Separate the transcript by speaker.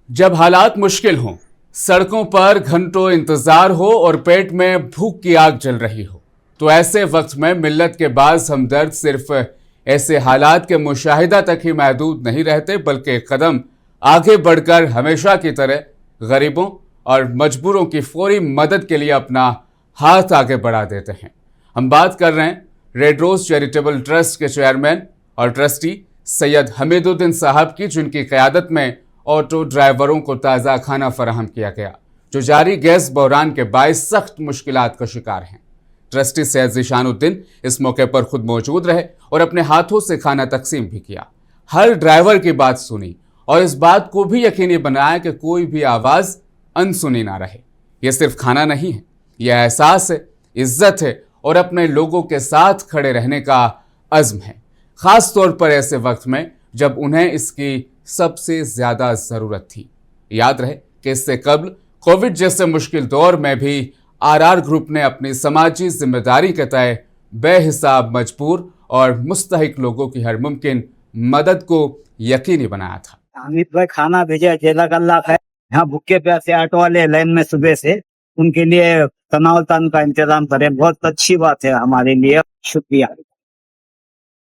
Speaker 1: जब हालात मुश्किल हों, सड़कों पर घंटों इंतजार हो और पेट में भूख की आग जल रही हो, तो ऐसे वक्त में मिल्लत के बाज़ हमदर्द सिर्फ ऐसे हालात के मुशाहिदा तक ही महदूद नहीं रहते, बल्कि कदम आगे बढ़कर हमेशा की तरह गरीबों और मजबूरों की फौरी मदद के लिए अपना हाथ आगे बढ़ा देते हैं। हम बात कर रहे हैं रेड रोज चैरिटेबल ट्रस्ट के चेयरमैन और ट्रस्टी सैयद हमीदुद्दीन साहब की, जिनकी क़यादत में ऑटो ड्राइवरों को ताज़ा खाना फराहम किया गया, जो जारी गैस बहरान के बायस सख्त मुश्किलात का शिकार हैं। ट्रस्टी सैयद ज़ीशानुद्दीन इस मौके पर खुद मौजूद रहे और अपने हाथों से खाना तकसीम भी किया। हर ड्राइवर की बात सुनी और इस बात को भी यकीनी बनाया कि कोई भी आवाज़ अनसुनी ना रहे। यह सिर्फ खाना नहीं है, यह एहसास है, इज्जत है और अपने लोगों के साथ खड़े रहने का अज़्म है, ख़ास तौर पर ऐसे वक्त में जब उन्हें इसकी सबसे ज़्यादा ज़रूरत थी। याद रहे कि इससे कबल कोविड जैसे मुश्किल दौर में भी आरआर ग्रुप ने अपनी समाजी जिम्मेदारी के तय बेहिसाब मजबूर और मुस्तहिक लोगों की हर मुमकिन मदद को यकीनी बनाया था।
Speaker 2: हामिद भाई खाना भेजा, जेला गल्ला है। यहाँ भूखे प्यासे ऑटो वाले लाइन में सुबह से, उनके लिए तनाव तान का इंतजाम करें, बहुत अच्छी बात है हमारे लिए। शुक्रिया।